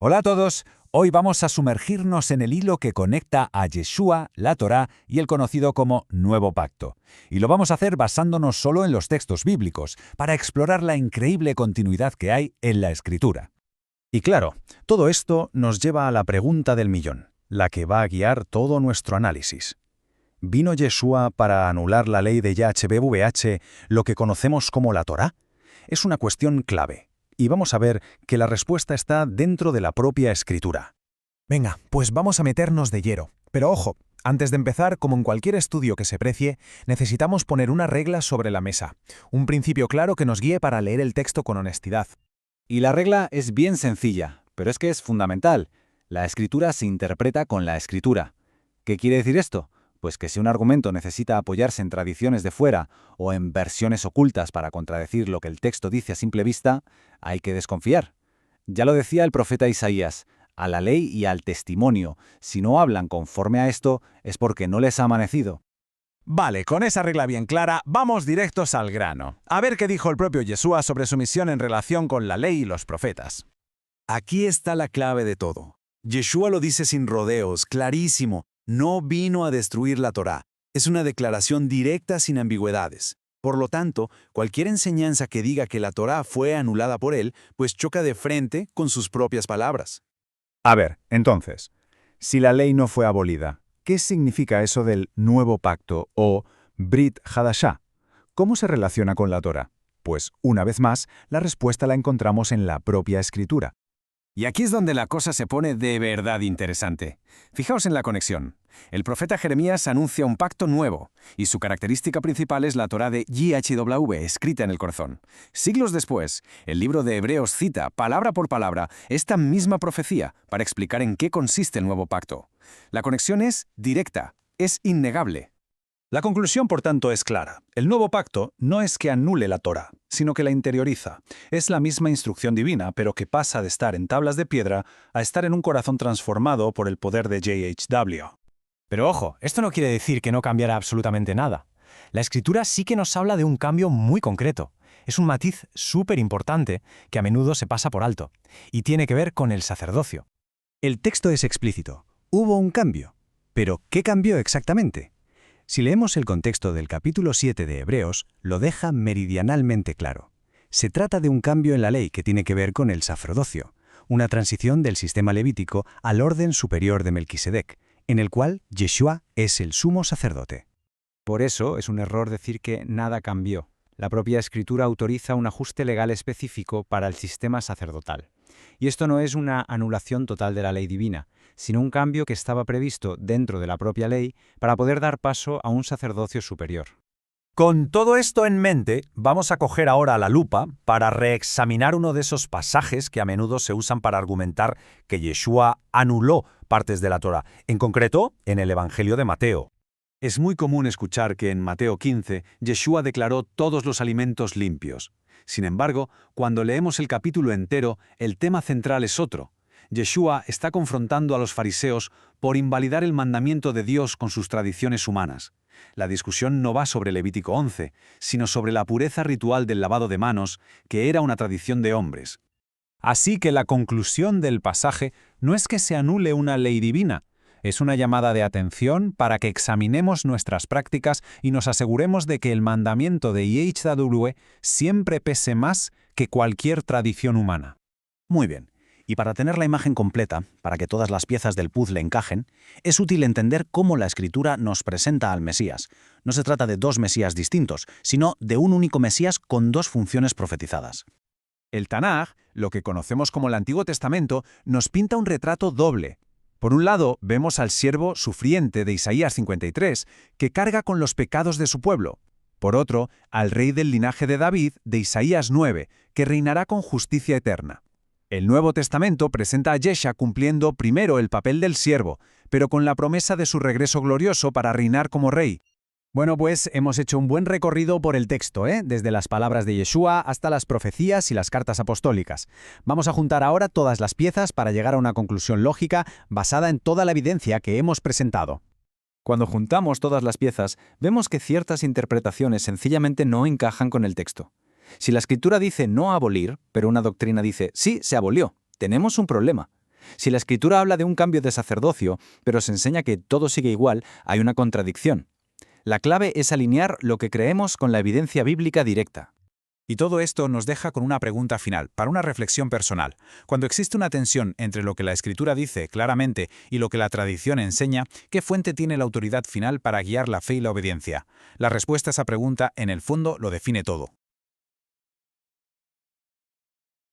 Hola a todos, hoy vamos a sumergirnos en el hilo que conecta a Yeshua, la Torá y el conocido como Nuevo Pacto. Y lo vamos a hacer basándonos solo en los textos bíblicos, para explorar la increíble continuidad que hay en la Escritura. Y claro, todo esto nos lleva a la pregunta del millón, la que va a guiar todo nuestro análisis. ¿Vino Yeshua para anular la ley de Yahweh, lo que conocemos como la Torá? Es una cuestión clave, y vamos a ver que la respuesta está dentro de la propia Escritura. Venga, pues vamos a meternos de lleno. Pero ojo, antes de empezar, como en cualquier estudio que se precie, necesitamos poner una regla sobre la mesa, un principio claro que nos guíe para leer el texto con honestidad. Y la regla es bien sencilla, pero es que es fundamental. La Escritura se interpreta con la Escritura. ¿Qué quiere decir esto? Pues que si un argumento necesita apoyarse en tradiciones de fuera o en versiones ocultas para contradecir lo que el texto dice a simple vista, hay que desconfiar. Ya lo decía el profeta Isaías, a la ley y al testimonio, si no hablan conforme a esto, es porque no les ha amanecido. Vale, con esa regla bien clara, vamos directos al grano. A ver qué dijo el propio Yeshua sobre su misión en relación con la ley y los profetas. Aquí está la clave de todo. Yeshua lo dice sin rodeos, clarísimo. No vino a destruir la Torá. Es una declaración directa sin ambigüedades. Por lo tanto, cualquier enseñanza que diga que la Torá fue anulada por él, pues choca de frente con sus propias palabras. A ver, entonces, si la ley no fue abolida, ¿qué significa eso del Nuevo Pacto o Brit Hadashah? ¿Cómo se relaciona con la Torá? Pues, una vez más, la respuesta la encontramos en la propia Escritura. Y aquí es donde la cosa se pone de verdad interesante. Fijaos en la conexión. El profeta Jeremías anuncia un pacto nuevo, y su característica principal es la Torá de YHWH, escrita en el corazón. Siglos después, el libro de Hebreos cita, palabra por palabra, esta misma profecía para explicar en qué consiste el nuevo pacto. La conexión es directa, es innegable. La conclusión, por tanto, es clara. El nuevo pacto no es que anule la Torá, sino que la interioriza. Es la misma instrucción divina, pero que pasa de estar en tablas de piedra a estar en un corazón transformado por el poder de JHW. Pero ojo, esto no quiere decir que no cambiara absolutamente nada. La Escritura sí que nos habla de un cambio muy concreto. Es un matiz súper importante que a menudo se pasa por alto, y tiene que ver con el sacerdocio. El texto es explícito. Hubo un cambio. ¿Pero qué cambió exactamente? Si leemos el contexto del capítulo 7 de Hebreos, lo deja meridianalmente claro. Se trata de un cambio en la ley que tiene que ver con el sacerdocio, una transición del sistema levítico al orden superior de Melquisedec, en el cual Yeshua es el sumo sacerdote. Por eso es un error decir que nada cambió. La propia Escritura autoriza un ajuste legal específico para el sistema sacerdotal. Y esto no es una anulación total de la ley divina, sino un cambio que estaba previsto dentro de la propia ley para poder dar paso a un sacerdocio superior. Con todo esto en mente, vamos a coger ahora la lupa para reexaminar uno de esos pasajes que a menudo se usan para argumentar que Yeshua anuló partes de la Torá, en concreto en el Evangelio de Mateo. Es muy común escuchar que en Mateo 15, Yeshua declaró todos los alimentos limpios. Sin embargo, cuando leemos el capítulo entero, el tema central es otro. Yeshua está confrontando a los fariseos por invalidar el mandamiento de Dios con sus tradiciones humanas. La discusión no va sobre Levítico 11, sino sobre la pureza ritual del lavado de manos, que era una tradición de hombres. Así que la conclusión del pasaje no es que se anule una ley divina, es una llamada de atención para que examinemos nuestras prácticas y nos aseguremos de que el mandamiento de YHWH siempre pese más que cualquier tradición humana. Muy bien. Y para tener la imagen completa, para que todas las piezas del puzzle encajen, es útil entender cómo la Escritura nos presenta al Mesías. No se trata de dos Mesías distintos, sino de un único Mesías con dos funciones profetizadas. El Tanaj, lo que conocemos como el Antiguo Testamento, nos pinta un retrato doble. Por un lado, vemos al siervo sufriente de Isaías 53, que carga con los pecados de su pueblo. Por otro, al rey del linaje de David de Isaías 9, que reinará con justicia eterna. El Nuevo Testamento presenta a Yeshua cumpliendo primero el papel del siervo, pero con la promesa de su regreso glorioso para reinar como rey. Bueno, pues hemos hecho un buen recorrido por el texto, desde las palabras de Yeshua hasta las profecías y las cartas apostólicas. Vamos a juntar ahora todas las piezas para llegar a una conclusión lógica basada en toda la evidencia que hemos presentado. Cuando juntamos todas las piezas, vemos que ciertas interpretaciones sencillamente no encajan con el texto. Si la Escritura dice no abolir, pero una doctrina dice sí, se abolió, tenemos un problema. Si la Escritura habla de un cambio de sacerdocio, pero se enseña que todo sigue igual, hay una contradicción. La clave es alinear lo que creemos con la evidencia bíblica directa. Y todo esto nos deja con una pregunta final, para una reflexión personal. Cuando existe una tensión entre lo que la Escritura dice claramente y lo que la tradición enseña, ¿qué fuente tiene la autoridad final para guiar la fe y la obediencia? La respuesta a esa pregunta, en el fondo, lo define todo.